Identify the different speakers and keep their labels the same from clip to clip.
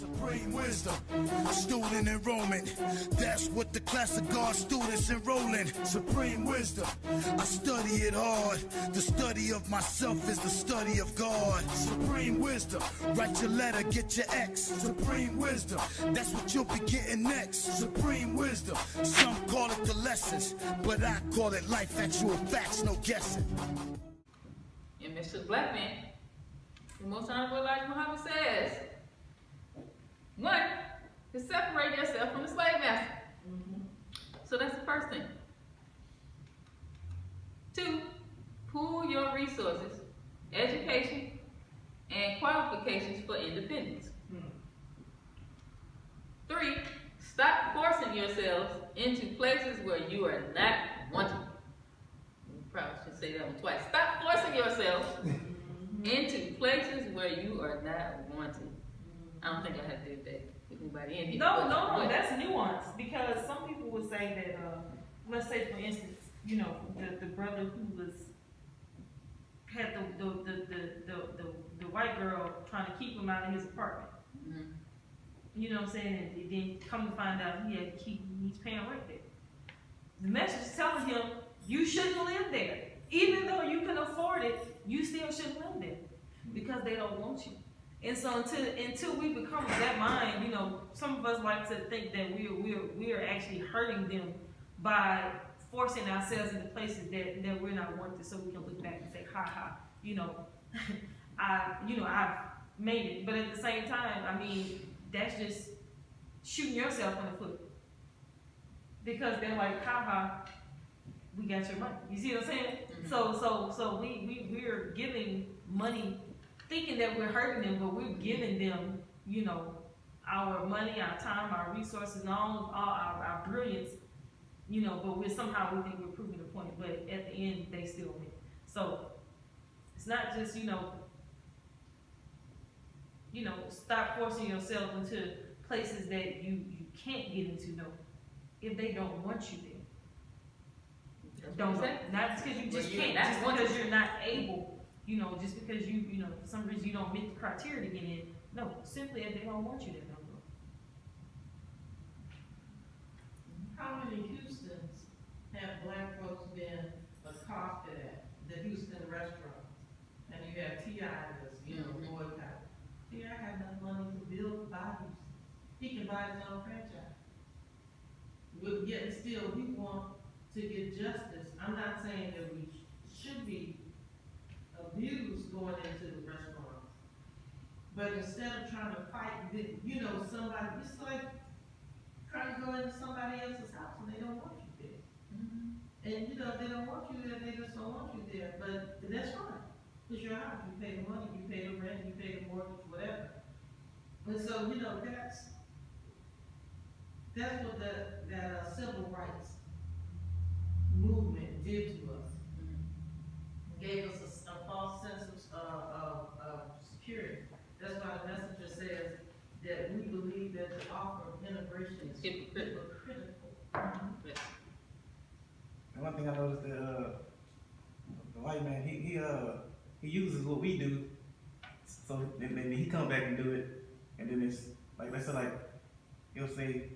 Speaker 1: Supreme wisdom, student enrollment. That's what the class of God students enrolling. Supreme wisdom, I study it hard. The study of myself is the study of God. Supreme wisdom, write your letter, get your X. Supreme wisdom, that's what you'll be getting next. Supreme wisdom, some call it the lessons, but I call it life, actual facts, no guessing.
Speaker 2: And Mr. Black Man, the most honorable Elijah Muhammad says, one, to separate yourself from the slave master. So that's the first thing. Two, pool your resources, education, and qualifications for independence. Three, stop forcing yourselves into places where you are not wanted. You probably should say that one twice. Stop forcing yourselves into places where you are not wanted. I don't think I have to do that with anybody in here.
Speaker 3: No, that's nuance, because some people would say that, let's say for instance, you know, the brother who had the white girl trying to keep him out of his apartment. You know what I'm saying? And then come to find out he's paying rent there. The message is telling him you shouldn't live there. Even though you can afford it, you still shouldn't live there because they don't want you. And so until we become of that mind, you know, some of us like to think that we are actually hurting them by forcing ourselves into places that we're not wanted, so we can look back and say, ha ha, you know, I've made it. But at the same time, I mean, that's just shooting yourself in the foot. Because they're like, ha ha, we got your money. You see what I'm saying? So we're giving money thinking that we're hurting them, but we're giving them, you know, our money, our time, our resources, and all our brilliance, you know, but we think we're proving the point, but at the end, they still win. So it's not just, you know, stop forcing yourself into places that you can't get into, no. If they don't want you there. Don't go. Not because you just can't, just because you're not able. You know, just because you know, for some reason you don't meet the criteria to get in. No, simply if they don't want you, they don't go.
Speaker 4: How many Houstons have black folks been accosted at the Houston restaurants? And you have T.I. this, you know, boycott. T.I. had enough money to build bodies. He can buy his own franchise. But yet still, we want to get justice. I'm not saying that we should be abuse going into the restaurants. But instead of trying to fight, you know, somebody, it's like trying to go into somebody else's house and they don't want you there. And you know, they don't want you there, they just don't want you there. But that's fine. It's your house. You pay the money, you pay the rent, you pay the mortgage, whatever. And so, you know, that's what that civil rights movement did to us. Gave us a false sense of security. That's why the messenger says that we believe that the offer of integration is hypocritical.
Speaker 5: And one thing I noticed that the white man he uses what we do, so then he come back and do it, and then it's like let's say like he'll say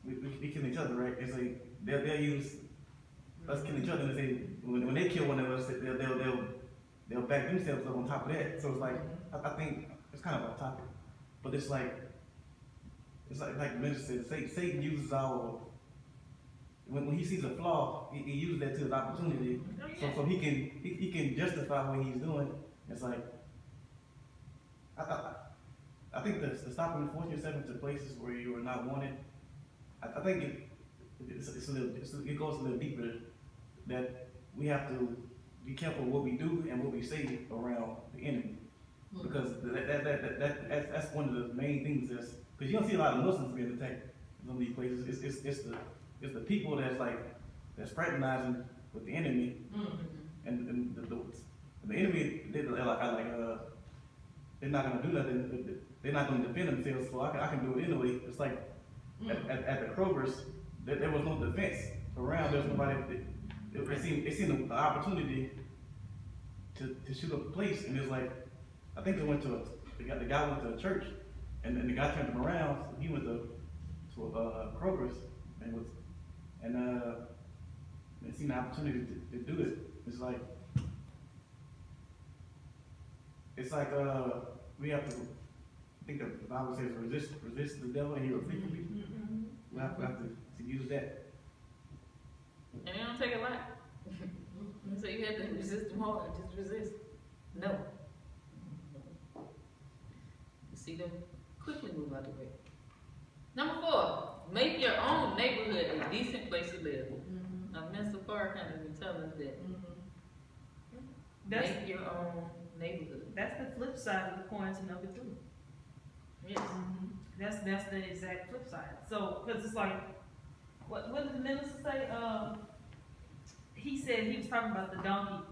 Speaker 5: we kill each other, right? It's like they'll use us killing each other, and say when they kill one of us, they'll back themselves up on top of that. So it's like I think it's kind of off topic, but it's like the minister said, Satan uses our when he sees a flaw, he uses that to his opportunity, so he can justify what he's doing. It's like I think the stopping and forcing yourself into places where you are not wanted. I think it goes a little deeper, that we have to be careful what we do and what we say around the enemy, because that's one of the main things. Because you don't see a lot of Muslims being attacked in some of these places. It's the people that's fraternizing with the enemy, and the enemy they're not gonna do nothing. They're not gonna defend themselves, so I can do it anyway. It's like at the Kroger's, there was no defense around. There's nobody. They seen the opportunity to shoot up the place, and it's like I think they went to the guy went to a church, and then the guy turned him around. So he went to Kroger's and seen the opportunity to do it. It's like we have to. I think the Bible says resist the devil and he will flee from you. We have to use that.
Speaker 2: And it don't take a lot. So you have to resist them hard, just resist. No. You see them quickly move out the way. Number 4, make your own neighborhood a decent place to live. Now, Mr. Farr kind of been telling us that. Make your own neighborhood.
Speaker 3: That's the flip side of the coin to number 3.
Speaker 2: Yes.
Speaker 3: That's the exact flip side. So, because it's like, what did the minister say? He said he was talking about the donkey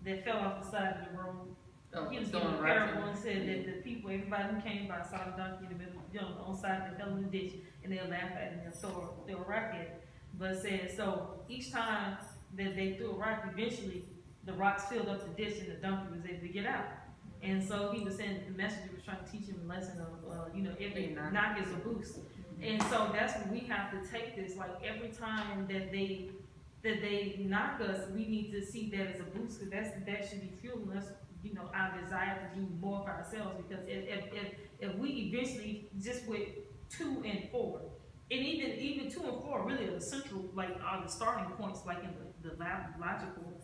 Speaker 3: that fell off the side of the road.
Speaker 2: Oh,
Speaker 3: He was
Speaker 2: going
Speaker 3: giving a
Speaker 2: right
Speaker 3: parable
Speaker 2: to-
Speaker 3: and said that the people, everybody who came by saw the donkey in the middle, on the side, they fell in the ditch, and they'll laugh at it and they'll throw a rock at it. But it said, so each time that they threw a rock, eventually the rocks filled up the ditch and the donkey was able to get out. And so he was saying that the messenger was trying to teach him a lesson of, every knock is a boost. And so that's when we have to take this, like every time that they knock us, we need to see that as a boost, because that should be fueling us, our desire to do more for ourselves. Because if we eventually just with 2 and 4, and even 2 and 4 really are the central, like are the starting points, like in the logical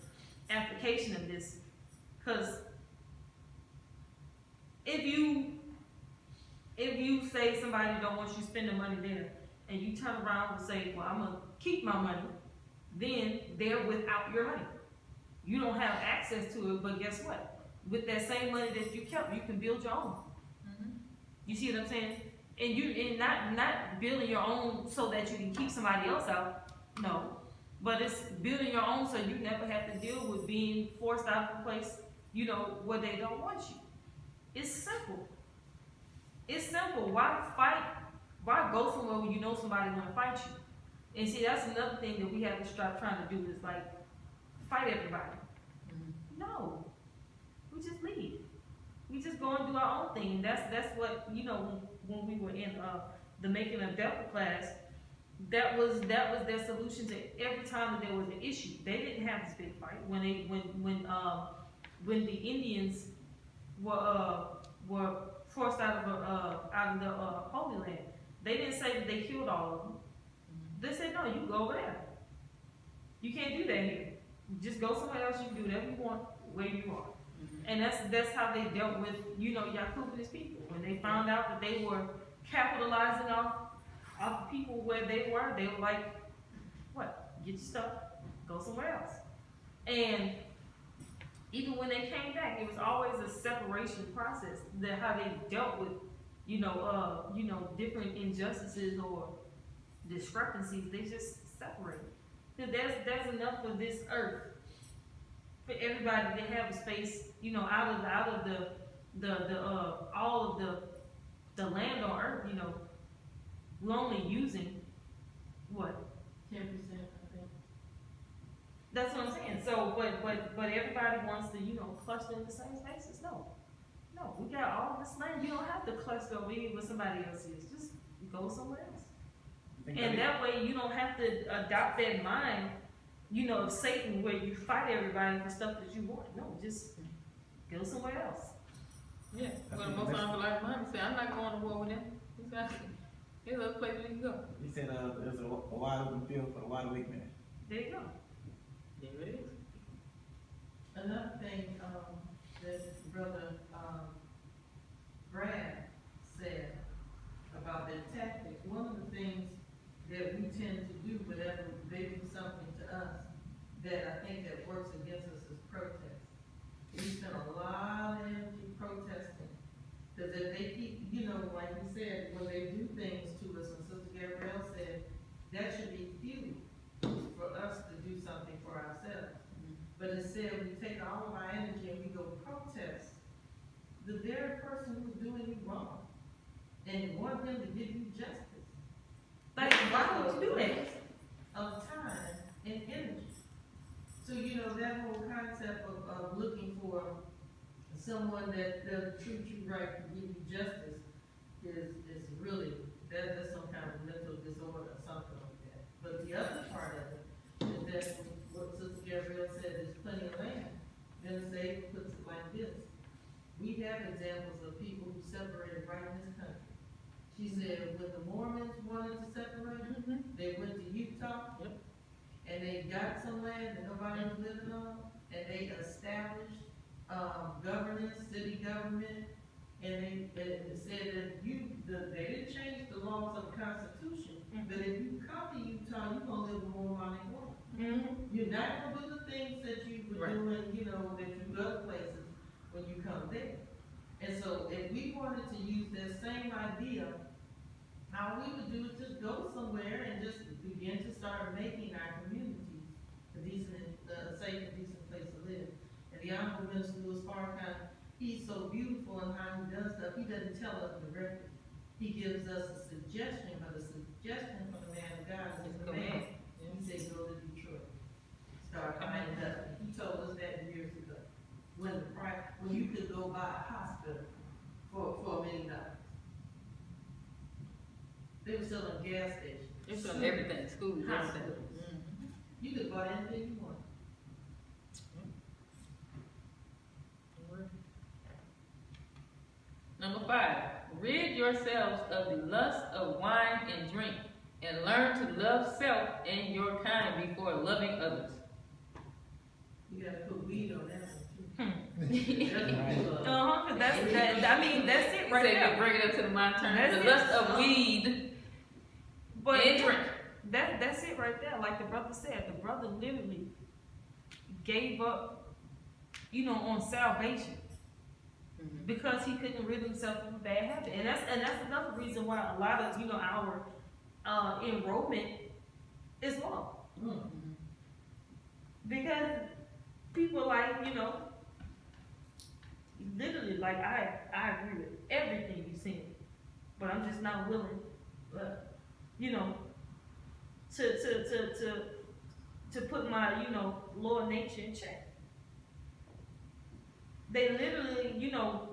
Speaker 3: application of this, because if you say somebody don't want you spending money there, and you turn around and say, well, I'm gonna keep my money, then they're without your money. You don't have access to it, but guess what? With that same money that you kept, you can build your own. You see what I'm saying? And not building your own so that you can keep somebody else out. No. But it's building your own so you never have to deal with being forced out of a place, where they don't want you. It's simple. It's simple. Why fight? Why go somewhere when you know somebody want to fight you? And see, that's another thing that we have to stop trying to do is like fight everybody. No, we just leave. We just go and do our own thing. And that's what when we were in the Making of Delta class, that was their solution to every time that there was an issue. They didn't have this big fight when the Indians were forced out of the Holy Land. They didn't say that they killed all of them. They said, no, you go over there. You can't do that here. Just go somewhere else. You can do whatever you want where you are. And that's how they dealt with Yaqub and his people. When they found out that they were capitalizing off the people where they were like, what? Get your stuff, go somewhere else. And even when they came back, it was always a separation process. That how they dealt with, different injustices or discrepancies. They just separated. There's enough of this earth for everybody to have a space, out of the all of the land on earth. We're only using what?
Speaker 4: 10%, I think.
Speaker 3: That's what I'm saying. So, but everybody wants to, cluster in the same spaces. No, we got all this land. You don't have to cluster over here where somebody else is. Just go somewhere else. And that way, you don't have to adopt that mind, of Satan, where you fight everybody for stuff that you want. No, just go somewhere else.
Speaker 2: Yeah, but most of the like mine say, I'm not going to war with them. Here's other place we can go.
Speaker 5: He said there's a wide open field for a wide awake man.
Speaker 3: There you go.
Speaker 2: There it is.
Speaker 4: Another thing that Brother Brad said about their tactics, one of the things that we tend to do whenever they do something to us that I think that works against us is protest. We spend a lot of energy protesting. Because if they keep, like we said, when they do things to us, and Sister Gabrielle said, that should be fuel for us to do something for ourselves. But instead, we take all of our energy and we go protest the very person who's doing you wrong and want them to give you justice.
Speaker 3: Like, why would you do that?
Speaker 4: Of time and energy. So, that whole concept of looking for someone that treats you right, to give you justice, is really, that's some kind of mental disorder or something like that. But the other part of it is that what Sister Gabrielle said, there's plenty of land. Venezuela puts it like this. We have examples of people who separated right in this country. She said when the Mormons wanted to separate, they went to Utah, and they got some land that nobody was living on, and they established governance, city government, and they said that they didn't change the laws of the Constitution, but if you come to Utah, you're gonna live with more money than one. You're not gonna do the things that you were doing, you know, that you do other places when you come there. And so if we wanted to use that same idea, how we would do is just go somewhere and just begin to start making our communities a decent, safe and decent place to live. And the Honorable Minister Louis Farrakhan, he's so beautiful in how he does stuff. He doesn't tell us directly. He gives us a suggestion, but a suggestion from the man of God is the man. He said, go to Detroit. Start buying up. He told us that years ago. When you could go buy a hospital for $1 million. They were selling gas stations.
Speaker 2: They're selling everything, schools, everything.
Speaker 4: Hospitals. You could buy anything you want.
Speaker 2: Number 5, rid yourselves of the lust of wine and drink, and learn to love self and your kind before loving others.
Speaker 4: You gotta put weed on that one too.
Speaker 3: Cause that's it right there.
Speaker 2: Bring it up to the mind term.
Speaker 3: That's
Speaker 2: The
Speaker 3: it.
Speaker 2: lust of weed and drink.
Speaker 3: That's it right there. Like the brother said, the brother literally gave up, you know, on salvation because he couldn't rid himself of a bad habit. And that's another reason why a lot of, you know, our enrollment is low. Because people like, you know, literally, like I agree with everything you said, but I'm just not willing, you know, to put my, you know, lower nature in check. They literally, you know,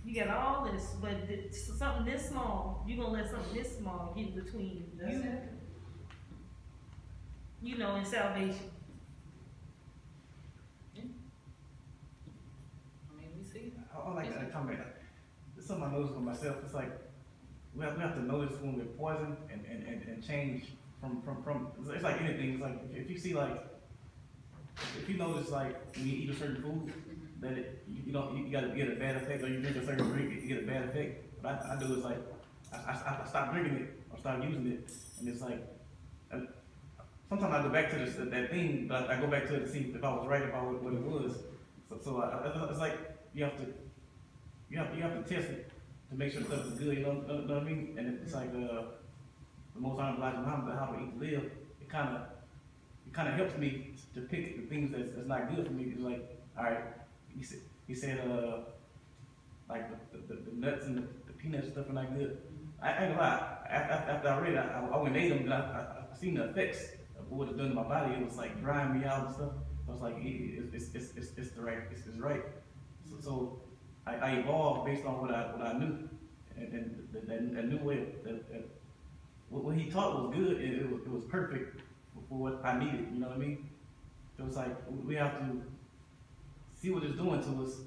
Speaker 3: you got all this, but something this small, you're gonna let something this small get between you know, and salvation.
Speaker 2: I mean, we see.
Speaker 5: I like that comment. It's something I noticed for myself. It's like we have to notice when we're poisoned and change from. It's like anything. It's like if you see like if you notice like when you eat a certain food that you gotta get a bad effect, or you drink a certain drink you get a bad effect. What I do is like I stop drinking it or stop using it, and it's like. Sometimes I go back to that thing, but I go back to it to see if I was right about what it was. So it's like you have to test it to make sure stuff is good. You know what I mean? And it's like the Most Honorable Elijah Muhammad, how to eat to live. It kind of helps me to pick the things that's not good for me. It's like, all right, he said like the nuts and the peanuts and stuff are not good. I ain't gonna lie. After I read it, I went and ate them, and I seen the effects. What it's done to my body, it was like drying me out and stuff. I was like, it's right. So I evolved based on what I knew, and that new way what he taught was good. It was perfect for what I needed. You know what I mean? So it's like we have to see what it's doing to us,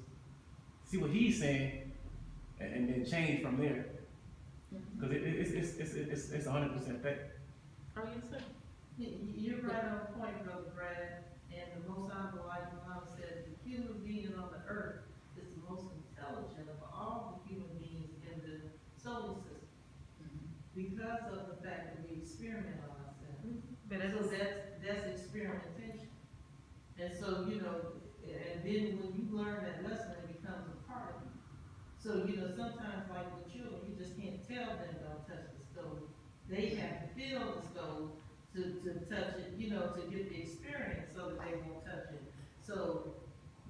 Speaker 5: see what he's saying, and then change from there. Because it's 100% fact.
Speaker 2: Oh, yes, sir.
Speaker 4: You're right on point, Brother Brad. And the Most Honorable Elijah Muhammad said the human being on the earth is the most intelligent of all the human beings in the solar system. Because of the fact that we experiment on ourselves.
Speaker 3: But
Speaker 4: So that's experimentation. And so, you know, and then when you learn that lesson, it becomes a part of you. So, you know, sometimes like with children, you just can't tell them don't touch the stove. They have to feel the stove to touch it, you know, to get the experience so that they won't touch it. So,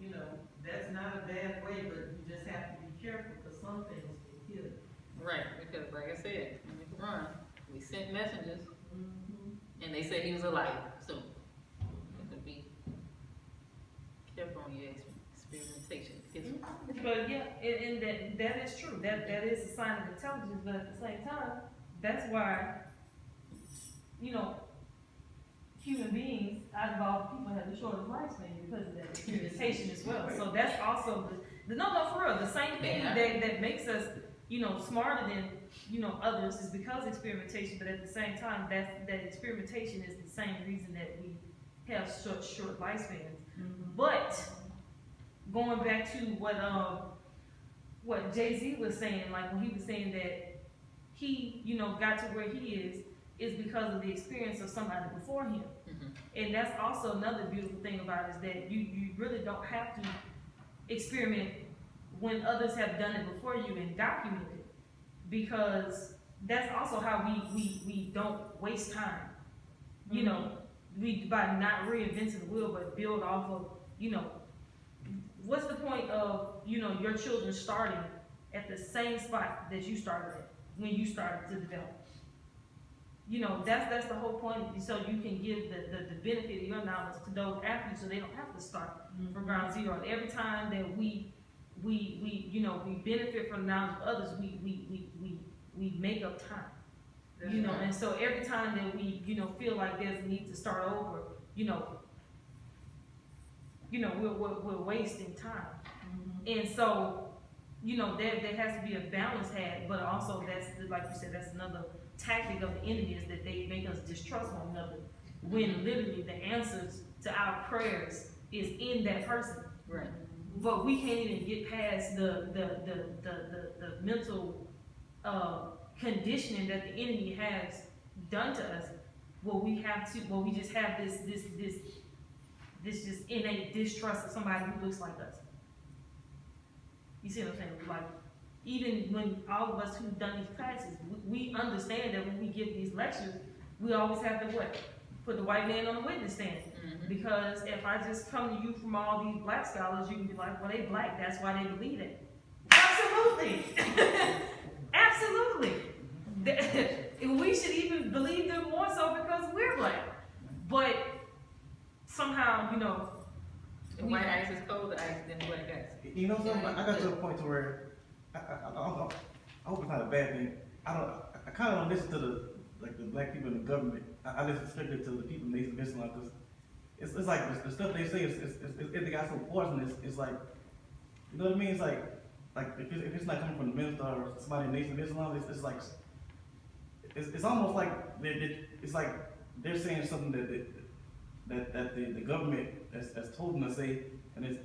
Speaker 4: you know, that's not a bad way, but you just have to be careful because some things can kill you.
Speaker 2: Right, because like I said, in the Quran, we sent messengers, and they said he was a liar, so it could be Experimentation is
Speaker 3: But yeah, and that is true. That is a sign of intelligence. But at the same time, that's why, you know, human beings out of all people have the shortest lifespan because of that experimentation as well. So that's also no, for real, the same thing that makes us, you know, smarter than, you know, others is because of experimentation. But at the same time, that experimentation is the same reason that we have such short lifespans. But going back to what Jay-Z was saying, like when he was saying that he, you know, got to where he is because of the experience of somebody before him. And that's also another beautiful thing about it, is that you really don't have to experiment when others have done it before you and document it, because that's also how we don't waste time. You know, by not reinventing the wheel, but build off of, you know, what's the point of, you know, your children starting at the same spot that you started at when you started to develop? You know, that's the whole point, so you can give the benefit of your knowledge to those after you, so they don't have to start from ground zero. And every time that we you know, we benefit from the knowledge of others, we make up time.
Speaker 4: That's
Speaker 3: You know,
Speaker 4: right.
Speaker 3: and so every time that we, you know, feel like there's a need to start over, you know, we're wasting time. And so, you know, there has to be a balance had, but also that's, like you said, that's another tactic of the enemy, is that they make us distrust one another, when literally the answers to our prayers is in that person.
Speaker 2: right.
Speaker 3: But we can't even get past the mental conditioning that the enemy has done to us, where we just have this just innate distrust of somebody who looks like us. You see what I'm saying? Like, even when all of us who've done these classes, we understand that when we give these lectures, we always have to what? Put the white man on the witness stand. Because if I just come to you from all these black scholars, you can be like, well, they black, that's why they believe it. Absolutely. Absolutely. We should even believe them more so because we're black. But somehow, you know,
Speaker 2: The white ice is cold, the ice than black ice.
Speaker 5: You know something? I got to a point to where I hope it's not a bad thing. I kind of don't listen to the black people in the government. I listen strictly to the people in the Nation of Islam, because it's like the stuff they say if they got so poisonous, it's like, you know what I mean? It's like if it's not coming from the minister or somebody in the Nation of Islam, it's like it's almost like it's like they're saying something that the government has told them to say, and it's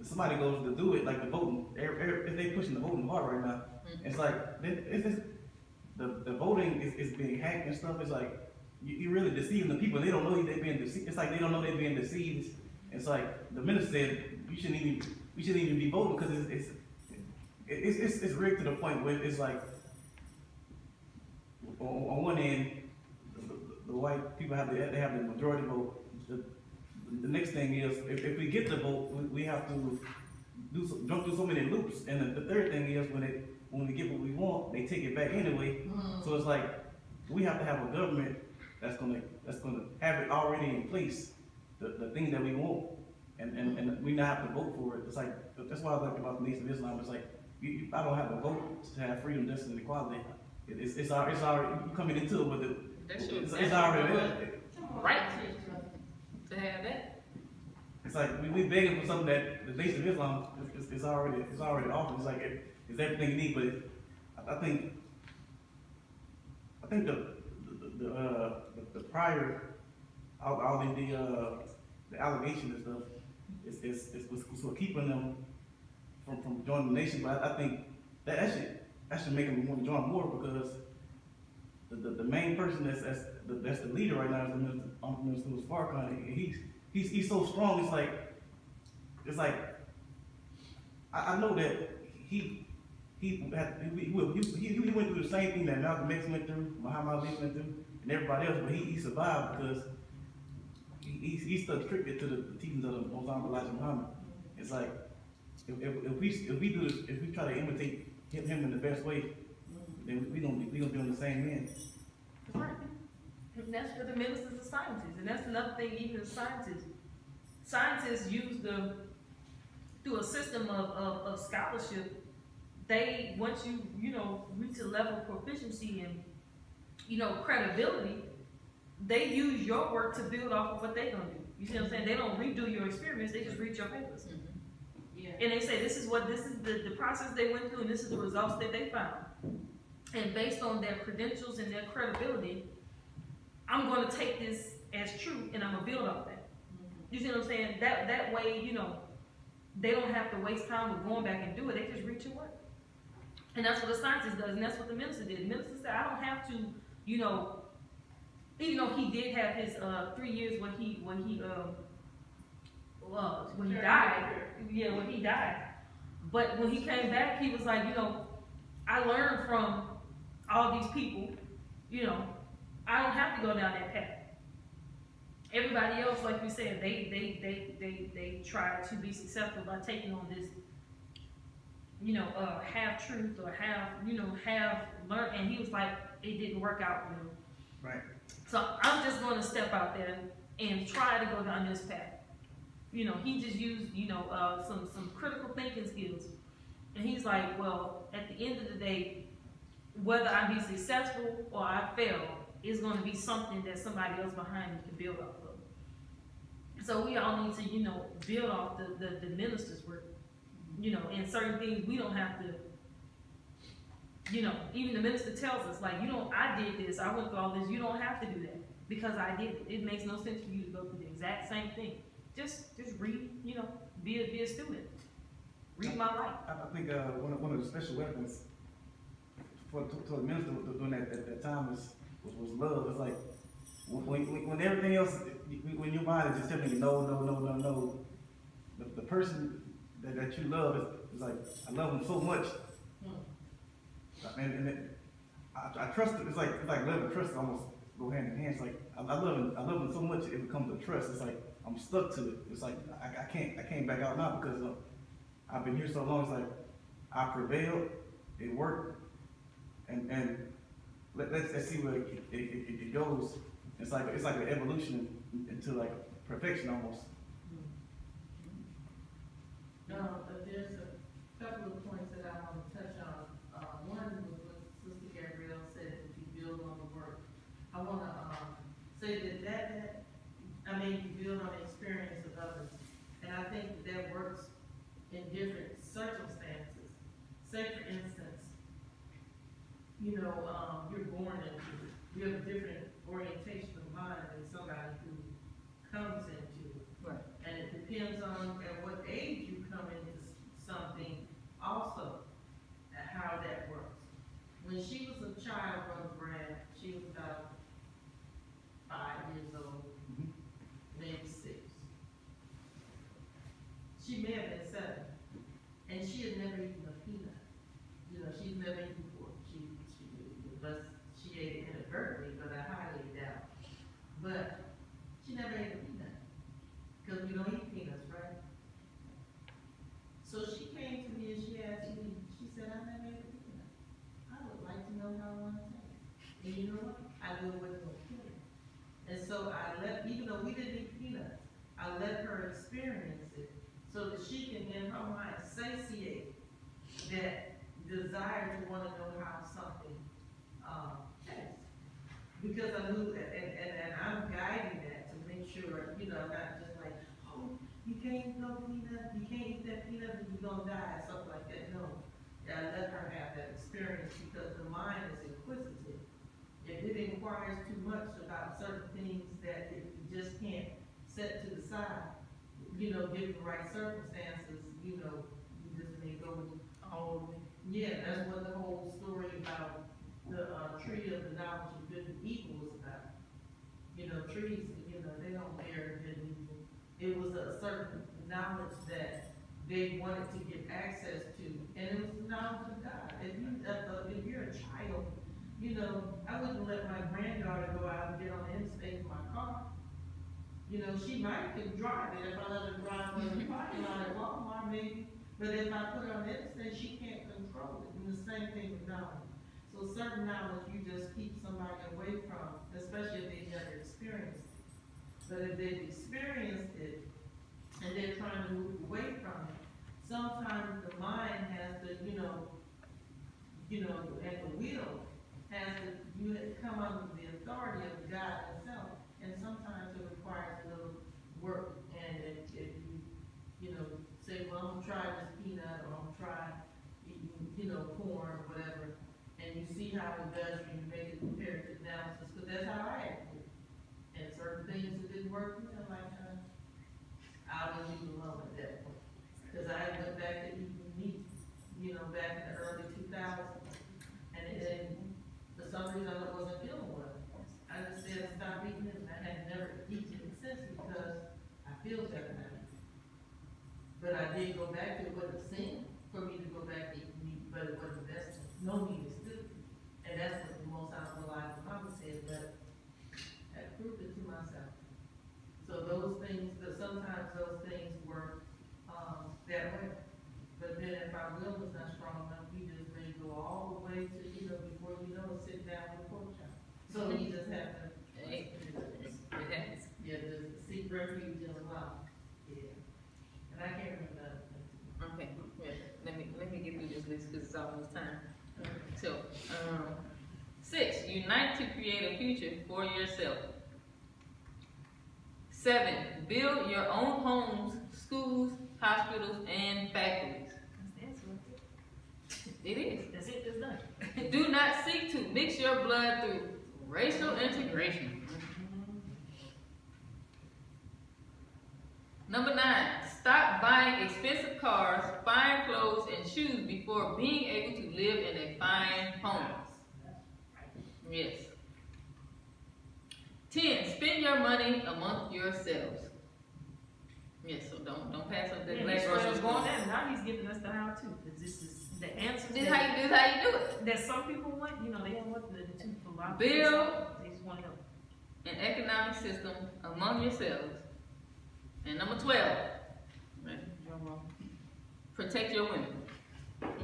Speaker 5: somebody goes to do it, like the voting. If they pushing the voting hard right now, it's like the voting is being hacked and stuff. It's like you're really deceiving the people. They don't know they're being deceived. It's like they don't know they're being deceived. It's like the minister said we shouldn't even be voting, because it's rigged to the point where it's like on one end the white people have the majority vote. The next thing is if we get the vote, we have to jump through so many loops. And the third thing is when we get what we want, they take it back anyway. So it's like we have to have a government that's gonna have it already in place, the thing that we want, and we not have to vote for it. It's like that's why I like about the Nation of Islam. It's like I don't have to vote to have freedom, justice, and equality. It's already you coming into it with it. It's already there.
Speaker 2: Right. To have that.
Speaker 5: It's like we begging for something that the Nation of Islam is already offered. It's like it's everything you need, but I think the prior all the allegations and stuff is what keeping them from joining the nation. But I think that should make them want to join more, because the main person that's the leader right now is the Minister Farrakhan. He's so strong. It's like I know that he went through the same thing that Malcolm X went through, Muhammad Ali went through, and everybody else, but he survived because he stuck strictly to the teachings of the Mosque Elijah Muhammad. It's like if we try to imitate him in the best way, then we gonna be on the same end.
Speaker 3: right. And that's what the ministers of scientists, and that's another thing. Even the scientists use the through a system of scholarship, they, once you, you know, reach a level of proficiency and, you know, credibility, they use your work to build off of what they gonna do. You see what I'm saying? They don't redo your experiments, they just read your papers.
Speaker 4: Yeah.
Speaker 3: And they say, this is the process they went through, and this is the results that they found. And based on their credentials and their credibility, I'm gonna take this as true, and I'm gonna build off that. You see what I'm saying? That way, you know, they don't have to waste time with going back and do it, they just read your work. And that's what the scientist does, and that's what the minister did. The minister said, I don't have to, you know, even though he did have his 3 years when he died. Yeah, when he died. But when he came back, he was like, you know, I learned from all these people, you know, I don't have to go down that path. Everybody else, like you said, they try to be successful by taking on this, you know, half truth or half learn, and he was like, it didn't work out for him.
Speaker 5: Right.
Speaker 3: So I'm just going to step out there and try to go down this path. You know, he just used, you know, some critical thinking skills. And he's like, well, at the end of the day, whether I be successful or I fail, is going to be something that somebody else behind me can build off of. So we all need to, you know, build off the minister's work. You know, and certain things we don't have to, you know, even the minister tells us, like, you don't, I did this, I went through all this, you don't have to do that because I did it. It makes no sense for you to go through the exact same thing. Just read, you know, be a student. Read my life.
Speaker 5: I think one of the special weapons for the minister during that time was love. It's like when everything else, when your mind is just telling you no, the person that you love is like, I love him so much, and I trust him. It's like love and trust almost go hand in hand. It's like I love him so much it becomes a trust. It's like I'm stuck to it. It's like I can't back out now because I've been here so long. It's like I prevailed, it worked, and let's see where it goes. It's like an evolution into like perfection almost.
Speaker 4: But there's a couple of points that I want to touch on. One was what Sister Gabrielle said, that you build on the work. I want to say that you build on the experience of others. And I think that works in different circumstances. Say, for instance, you know, you're born into, you have a different orientation of mind than somebody who comes into it.
Speaker 2: Right.
Speaker 4: And it depends on at what age you come into something also, how that works. When she was a child, Brother Brad, she was about 5 years old, maybe 6. She may have been 7, and she had never eaten a peanut. You know, she's never eaten before. She ate it inadvertently, but I highly doubt. But she never ate a peanut, because we don't eat peanuts, right? So she came to me and she asked me, she said, I never ate a peanut. I would like to know how one tastes. And you know what? I knew it wasn't going to kill her. And so I even though we didn't eat peanuts, I let her experience it so that she can in her mind satiate that desire to want to know how something tastes. Because I knew, and I'm guiding that to make sure, you know, not just like, oh, you can't eat no peanut, you can't eat that peanut and you're going to die, something like that. No. I let her have that experience because the mind is inquisitive. If it inquires too much about certain things that it just can't set to the side, you know, given the right circumstances, you know, you just may go all the way. Yeah, that's what the whole story about the tree of the knowledge of good and evil was about. You know, trees, you know, they don't bear good and evil. It was a certain knowledge that they wanted to get access to, and it was the knowledge of God. If you're a child, you know, I wouldn't let my granddaughter go out and get on the interstate in my car. You know, she might can drive it if I let her drive in the parking lot at Walmart, maybe. But if I put her on the interstate, she can't control it. And the same thing with knowledge. So certain knowledge you just keep somebody away from, especially if they've never experienced it. But if they've experienced it and they're trying to move away from it, sometimes the mind has to, and the will has to, you have to come under the authority of God himself, and sometimes it requires a little work, and if you say, well, I'm gonna try this peanut, or I'm gonna try eating, corn, or whatever, and you see how it does when you make it comparative analysis, because that's how I acted. And certain things that didn't work, like, I'll just leave it alone at that point. Because I went back to eating meat, back in the early 2000s. And for some reason I wasn't feeling well. I just said, stop eating it, and I had never eaten it since because I feel better now. But I did go back to it, wasn't a sin for me to go back to eating meat, but it wasn't the best. No meat is good. And that's what the most honorable life of Mama said, but I proved it to myself. So those things, sometimes those things work that way. But then if our will is not strong enough, we just may go all the way to, before you know it, sit down with a pork chop. So we just have to, yeah, just seek refuge in Allah. Yeah. And I can't remember that.
Speaker 2: Okay, yeah, let me get through this list because it's almost time. So, 6, unite to create a future for yourself. 7, build your own homes, schools, hospitals, and factories. It is.
Speaker 3: That's it, it's done.
Speaker 2: Do not seek to mix your blood through racial integration. Number 9, stop buying expensive cars, fine clothes, and shoes before being able to live in a fine home. Yes. 10, spend your money among yourselves. Yes, so don't pass up that black grocery store.
Speaker 3: Now he's giving us the how to, because this is the answer.
Speaker 2: This is how you do it.
Speaker 3: That some people want, they don't want the two for a lot of
Speaker 2: Build
Speaker 3: people, they just want help.
Speaker 2: an economic system among yourselves. And number 12, protect your women.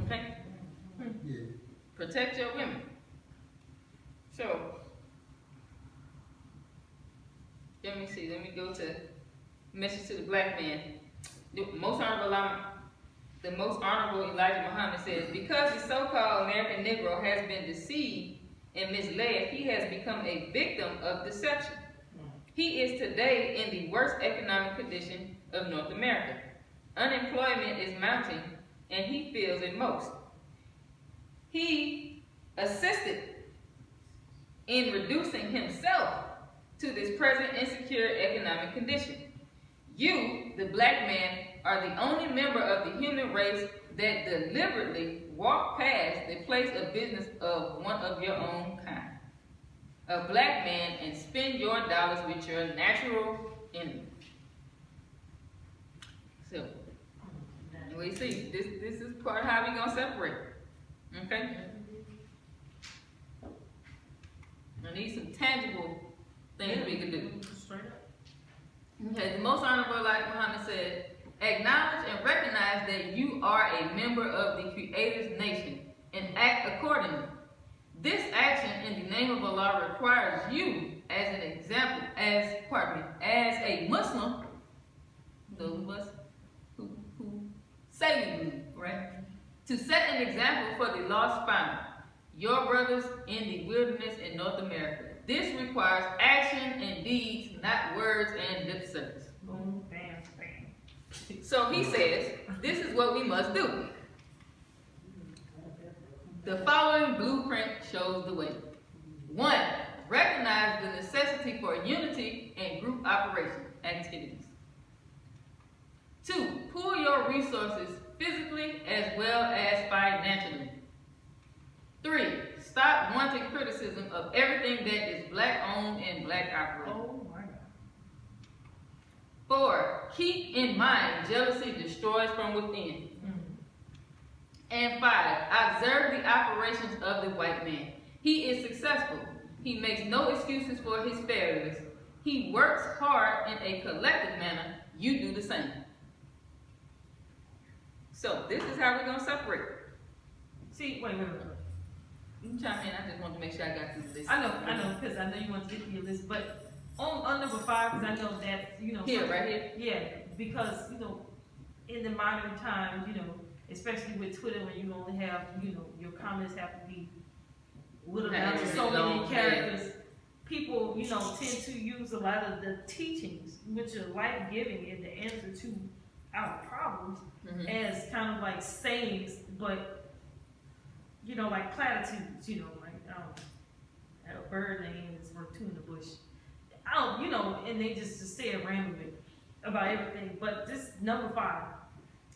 Speaker 2: Okay?
Speaker 6: Yeah.
Speaker 2: Protect your women. So, let me see, let me go to message to the black man. The most honorable Elijah Muhammad says, because the so-called American Negro has been deceived and misled, he has become a victim of deception. He is today in the worst economic condition of North America. Unemployment is mounting, and he feels it most. He assisted in reducing himself to this present insecure economic condition. You, the black man, are the only member of the human race that deliberately walked past the place of business of one of your own kind. A black man, and spend your dollars with your natural enemy. So, we see, this is part of how we gonna separate. Okay? I need some tangible things we can do.
Speaker 3: Straight up.
Speaker 2: Okay, the most honorable, like Muhammad said, acknowledge and recognize that you are a member of the Creator's nation and act accordingly. This action in the name of Allah requires you, as an example, as a Muslim, those of us who say we believe, right? To set an example for the lost found, your brothers in the wilderness in North America. This requires action and deeds, not words and lip service.
Speaker 3: Boom, bam, bam.
Speaker 2: So he says, this is what we must do. The following blueprint shows the way. 1, recognize the necessity for unity and group operation activities. 2, pool your resources physically as well as financially. 3, stop wanting criticism of everything that is black owned and black operated.
Speaker 3: Oh my God.
Speaker 2: 4, keep in mind jealousy destroys from within. And 5, observe the operations of the white man. He is successful. He makes no excuses for his failures. He works hard in a collective manner. You do the same. So this is how we're gonna separate.
Speaker 3: See, wait.
Speaker 2: You can chime in. I just wanted to make sure I got through the list.
Speaker 3: I know, because I know you want to get to your list, but on number 5, because I know that,
Speaker 2: Here, right here.
Speaker 3: Yeah, because, in the modern times, you know, especially with Twitter, when you only have, you know, your comments have to be little down to so many characters. People, you know, tend to use a lot of the teachings, which are life-giving and the answer to our problems, as kind of like sayings, but, you know, like platitudes, you know, like, a bird name is worth two in the bush. You know, and they just say it randomly about everything. But this number 5,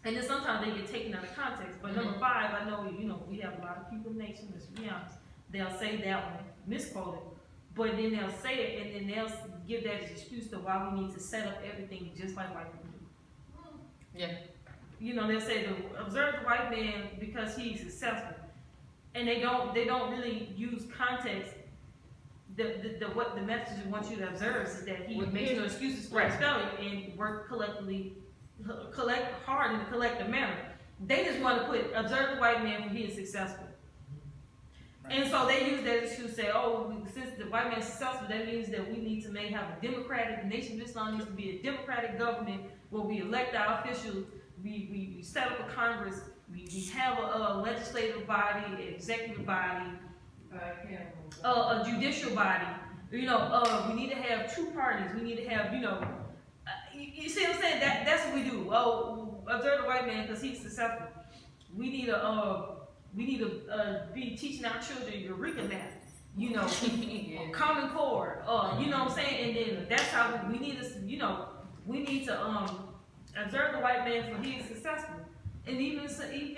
Speaker 3: and then sometimes they get taken out of context. But number 5, I know, you know, we have a lot of people in the nation, let's be honest. They'll say that one, misquoted, but then they'll say it, and then they'll give that as excuse to why we need to set up everything just like white people do.
Speaker 2: Yeah.
Speaker 3: You know, they'll say, observe the white man because he's successful. And they don't really use context. What the message we want you to observe is that he makes no excuses for his failure and work collect hard in a collective manner. They just want to observe the white man when he is successful. And so they use that to say, oh, since the white man is successful, that means that we need to have a democratic, the Nation of Islam needs to be a democratic government where we elect our officials, we set up a Congress, we have a legislative body, executive body, a judicial body. You know, we need to have 2 parties. We need to have, you know, you see what I'm saying? That's what we do. Oh, observe the white man because he's successful. We need to be teaching our children Eureka math, you know, Common Core, you know what I'm saying? And then that's how we need to, you know, we need to observe the white man for he is successful. And even honestly,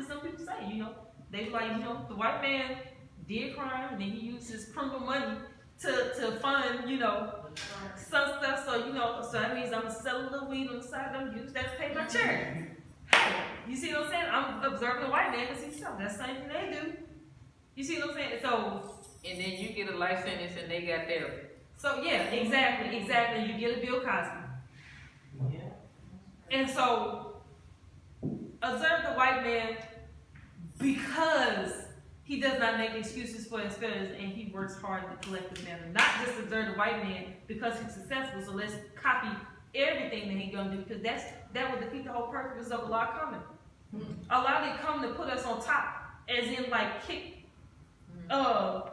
Speaker 3: some people say, you know, they like, you know, the white man did crime and then he used his criminal money to fund, you know, some stuff. So, you know, so that means I'm gonna sell a little weed on the side, I'm gonna use that to pay my charity. You see what I'm saying? I'm observing the white man because he's self. That's the same thing they do. You see what I'm saying? So,
Speaker 2: and then you get a life sentence and they got therapy.
Speaker 3: So yeah, exactly. You get a Bill Cosby.
Speaker 4: Yeah.
Speaker 3: And so, observe the white man because he does not make excuses for his failures and he works hard in the collective manner. Not just observe the white man because he's successful, so let's copy everything that he's gonna do, because that would defeat the whole purpose of Allah coming. Allah didn't come to put us on top, as in like kick Donald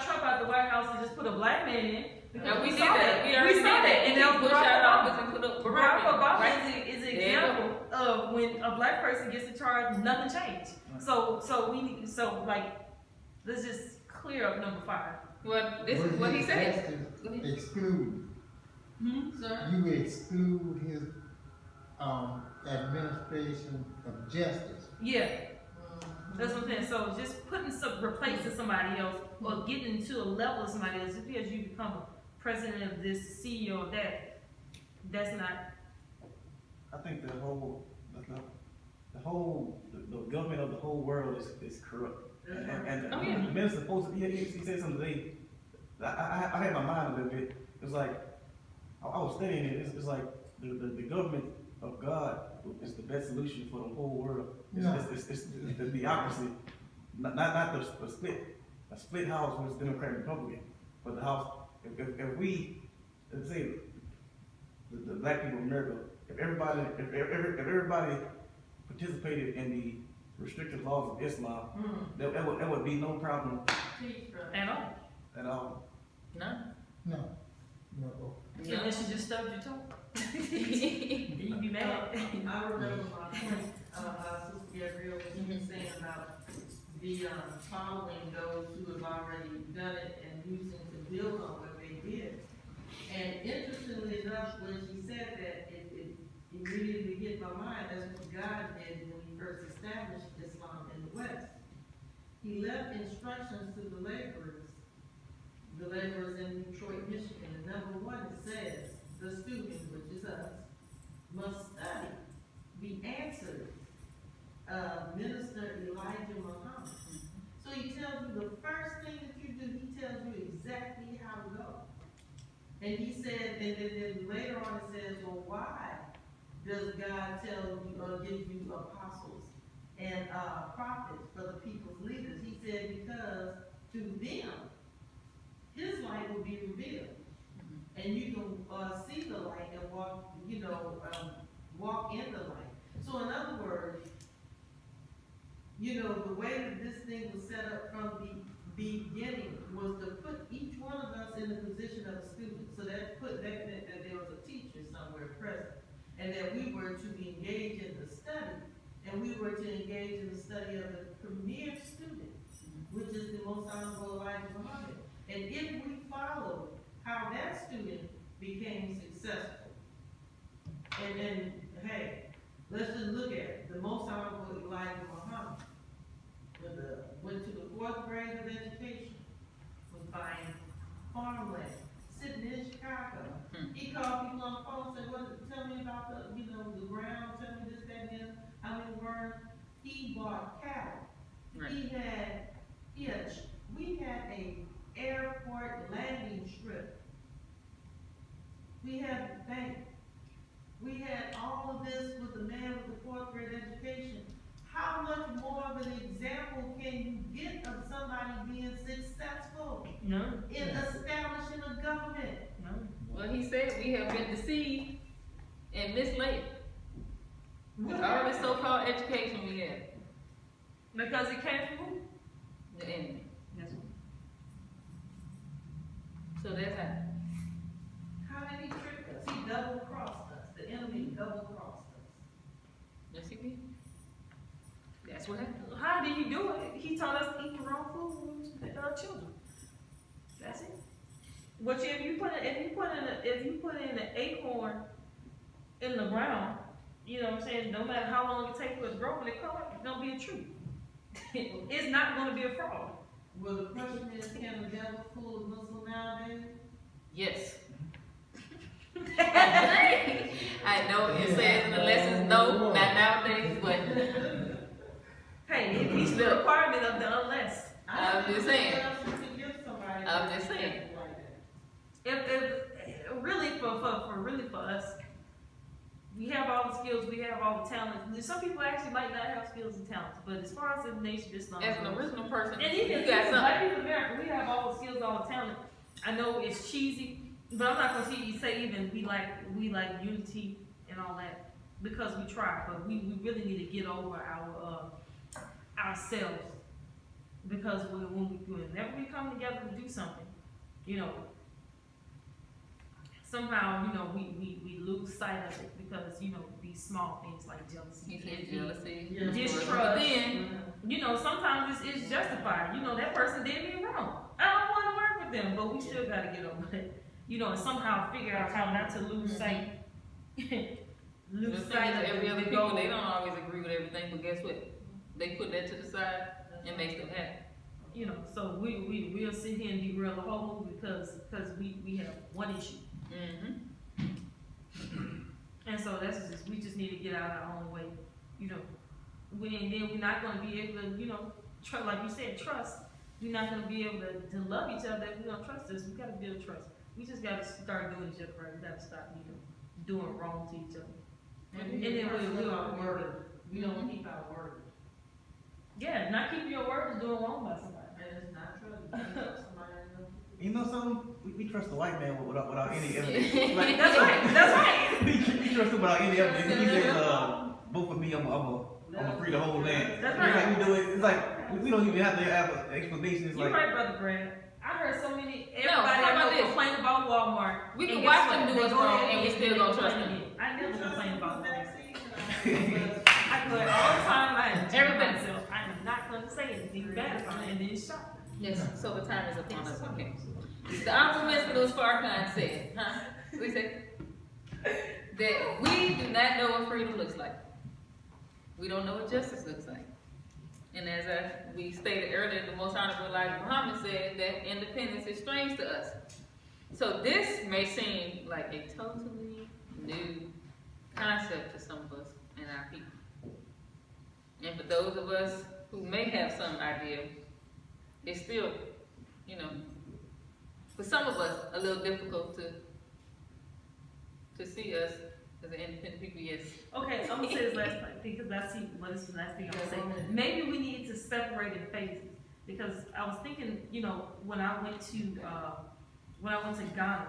Speaker 3: Trump out the White House and just put a black man in.
Speaker 2: And we did that. We saw that. And
Speaker 3: now Barack Obama
Speaker 2: right?
Speaker 3: is an example of when a black person gets in charge, nothing changed. So let's just clear up number 5.
Speaker 2: Well, this is what he said.
Speaker 6: Exclude.
Speaker 2: Sir?
Speaker 6: You exclude his administration of justice.
Speaker 3: Yeah. That's what I'm saying. So just replacing somebody else or getting to a level of somebody else, just because you become a president of this, CEO of that, that's not.
Speaker 5: I think the government of the whole world is corrupt. And
Speaker 3: Oh, yeah.
Speaker 5: the minister supposed to, he said something today. I had my mind a little bit. It was like, I was studying it. It's like the government of God is the best solution for the whole world. It's the theocracy, not the split house where it's Democrat and Republican, but the house. If we, let's say, the black people of America, if everybody participated in the restrictive laws of Islam, there would be no problem
Speaker 3: At all.
Speaker 5: at all.
Speaker 2: No.
Speaker 6: No.
Speaker 3: Unless you just stubbed your toe. You'd be mad.
Speaker 4: I remember my point, Sister Gabrielle, what you were saying about the following those who have already done it and using to build on what they did. And interestingly enough, when she said that, it immediately hit my mind. That's what God did when he first established Islam in the West. He left instructions to the laborers in Detroit, Michigan. And number 1, it says, the student, which is us, must study the answers of Minister Elijah Muhammad. So he tells you the first thing that you do, he tells you exactly how to go. And he said, and then later on it says, well, why does God tell you or give you apostles and prophets for the people's leaders? He said, because to them, his light will be revealed. and you can, see the light and walk, walk in the light. So in other words, the way that this thing was set up from the beginning was to put each one of us in the position of a student. So that meant that there was a teacher somewhere present, and that we were to engage in the study, and we were to engage in the study of the premier student, which is the Most Honorable Elijah Muhammad. And if we follow how that student became successful, and hey, let's just look at it. The Most Honorable Elijah Muhammad went to the 4th grade of education, was buying farmland, sitting in Chicago. He called people on the phone and said, tell me about the ground, tell me this, that, and this, how many words. He bought cattle.
Speaker 2: Right.
Speaker 4: We had a airport landing strip. We had the bank. We had all of this with the man with the 4th grade education. How much more of an example can you get of somebody being successful
Speaker 3: No.
Speaker 4: in establishing a government?
Speaker 3: No.
Speaker 2: Well, he said we have been deceived and misled. With all this so-called education we have.
Speaker 3: Because it came from who?
Speaker 2: The enemy.
Speaker 3: That's what.
Speaker 2: So that's how.
Speaker 4: How did he trick us? He double-crossed us. The enemy double-crossed us.
Speaker 2: Yes, he did. That's what happened.
Speaker 3: How did he do it? He taught us to eat the wrong food when we was children. That's it. Which if you put in an acorn in the ground, you know what I'm saying, no matter how long it takes for it to grow, when it comes, it's gonna be a tree. It's not gonna be a frog.
Speaker 4: Well, the question is, can the devil fool a Muslim nowadays?
Speaker 2: Yes. I know it says in the lessons no, not nowadays, but
Speaker 3: Hey, it's the requirement of the unless.
Speaker 2: I'm just saying.
Speaker 4: I'm
Speaker 2: I'm just saying.
Speaker 3: If really for us, we have all the skills, we have all the talents. Some people actually might not have skills and talents, but as far as the nation Islam
Speaker 2: As an original person,
Speaker 3: and even
Speaker 2: you got
Speaker 3: black
Speaker 2: something.
Speaker 3: people in America, we have all the skills, all the talent. I know it's cheesy, but I'm not gonna say even we like unity and all that because we try, but we really need to get over our ourselves because whenever we come together to do something, somehow we lose sight of it because these small things like jealousy,
Speaker 2: Jealousy,
Speaker 3: distrust.
Speaker 2: then
Speaker 3: Sometimes it's justified. That person did me wrong. I don't want to work with them, but we still got to get over it. And somehow figure out how not to lose sight.
Speaker 2: lose sight of every other goal. They don't always agree with everything, but guess what? They put that to the side and makes them happy.
Speaker 3: So we'll sit here and derail the whole movie because we have one issue.
Speaker 2: Mm-hmm.
Speaker 3: And so we just need to get out our own way, and then we're not going to be able to, like you said, trust. We're not going to be able to love each other if we don't trust us. We got to build trust. We just got to start doing each other right. We got to stop, doing wrong to each other.
Speaker 4: And then we'll our word. We don't keep our word.
Speaker 3: Yeah, not keeping your word is doing wrong by somebody.
Speaker 4: And it's not true. You can't trust somebody.
Speaker 5: You know something? We trust the white man without any evidence. Like,
Speaker 3: That's right.
Speaker 5: we trust him without any evidence. He says, vote for me, I'm gonna free the whole land.
Speaker 3: That's
Speaker 5: It's
Speaker 3: right.
Speaker 5: like we do it. It's like we don't even have to have an explanation. It's
Speaker 3: You're
Speaker 5: like
Speaker 3: right, Brother Brad. I heard so many,
Speaker 2: how
Speaker 3: everybody
Speaker 2: about
Speaker 3: ever
Speaker 2: this?
Speaker 3: complain about Walmart.
Speaker 2: We can
Speaker 3: and
Speaker 2: watch
Speaker 3: guess
Speaker 2: them
Speaker 3: what?
Speaker 2: do us
Speaker 3: They go
Speaker 2: wrong
Speaker 3: ahead
Speaker 2: and we still
Speaker 3: they
Speaker 2: gonna
Speaker 3: complain
Speaker 2: trust them.
Speaker 3: again. I never complain about that.
Speaker 4: Vaccines.
Speaker 3: I go all the time. I am
Speaker 2: Everything.
Speaker 3: myself. I am not going to say anything bad about it, and then it's shocking.
Speaker 2: Yes, so the time is upon us. Okay. The Honorable Mr. Louis Farrakhan said, we said that we do not know what freedom looks like. We don't know what justice looks like. And as we stated earlier, the Most Honorable Elijah Muhammad said that independence is strange to us. So this may seem like a totally new concept to some of us and our people. And for those of us who may have some idea, it's still, for some of us, a little difficult to see us as an independent people, yes.
Speaker 3: Okay, I'm going to say this last thing, because I see what is the last thing I'm going to say. Maybe we need to separate in phases, because I was thinking, when I went to Ghana,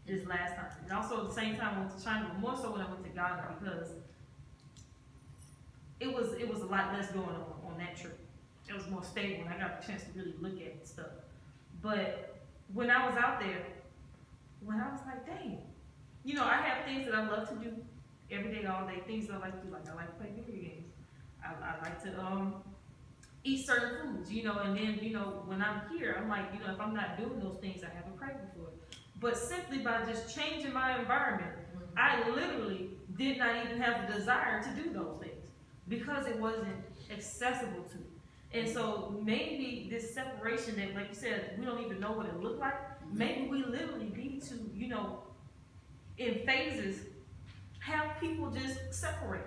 Speaker 3: this last time. And also at the same time I went to China, but more so when I went to Ghana because it was a lot less going on that trip. It was more stable and I got a chance to really look at stuff. But when I was out there, when I was like, dang, you know, I have things that I love to do every day, all day, things that I like to do. Like I like to play video games. I like to eat certain foods, you know, and then, you know, when I'm here, I'm like, you know, if I'm not doing those things, I have a craving for it. But simply by just changing my environment, I literally did not even have the desire to do those things because it wasn't accessible to me. And so maybe this separation that, like you said, we don't even know what it looked like, maybe we literally need to, you know, in phases, have people just separate.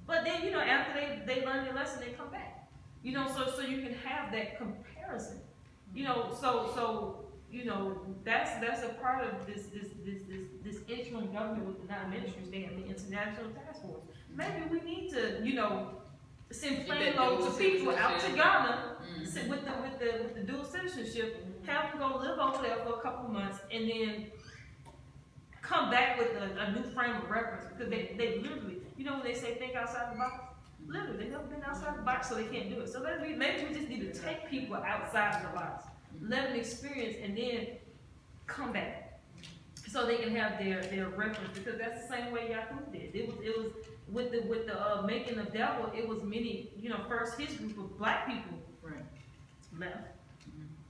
Speaker 3: But then, you know, after they learn their lesson, they come back. You know, so you can have that comparison. You know, so you know, that's a part of this interim government with the 9 ministries. They have the international task force. Maybe we need to, you know, send plane loads of people out to Ghana with the dual citizenship, have them go live over there for a couple months, and then come back with a new frame of reference because they literally, you know, when they say think outside the box, literally they've never been outside the box, so they can't do it. So maybe we just need to take people outside of the box, let them experience, and then come back so they can have their reference, because that's the same way Yaku did. It was with the making of devil. It was many, you know, first his group of black people left,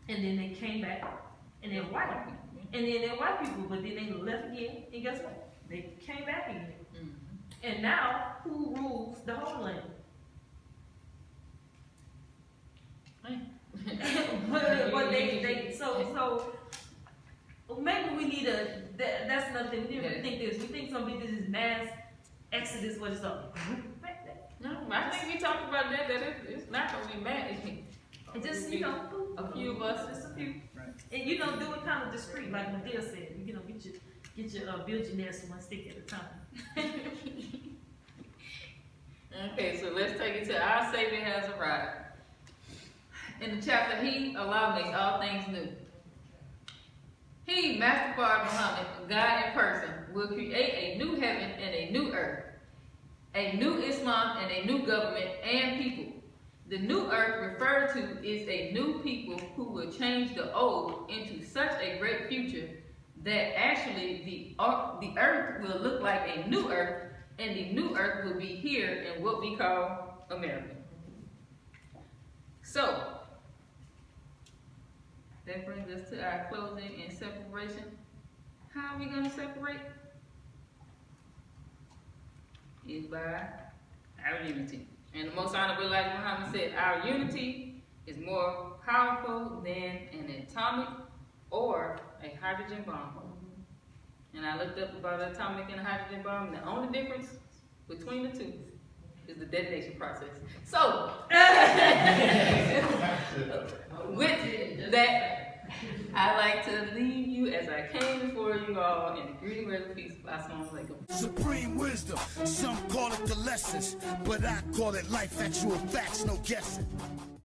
Speaker 3: and then they came back, and then white people. And then they're white people, but then they left again, and guess what? They came back again. And now, who rules the Holy Land? So maybe we need that's another thing, we didn't think this. We think it's gonna be this mass exodus, what is up?
Speaker 2: No, I think we talked about that it's not gonna be mad.
Speaker 3: And just, you know,
Speaker 2: a few of us,
Speaker 3: just a few.
Speaker 5: Right.
Speaker 3: And you know, do it kind of discreet, like Medea said. You know, get your build your nest one stick at a time.
Speaker 2: Okay, so let's take it to our Savior has arrived. In the chapter, He, Allah, makes all things new. He, Master Fard Muhammad, God in person, will create a new heaven and a new earth, a new Islam and a new government and people. The new earth referred to is a new people who will change the old into such a great future that actually the earth will look like a new earth, and the new earth will be here in what we call America. So, that brings us to our closing and separation. How are we going to separate? Is by our unity. And the Most Honorable Elijah Muhammad said, our unity is more powerful than an atomic or a hydrogen bomb. And I looked up about an atomic and a hydrogen bomb, and the only difference between the two is the detonation process. So, with that, I like to leave you as I came before you all in the greeting word of peace. Assalamu alaikum.
Speaker 1: Supreme wisdom, some call it the lessons, but I call it life, actual facts, no guessing.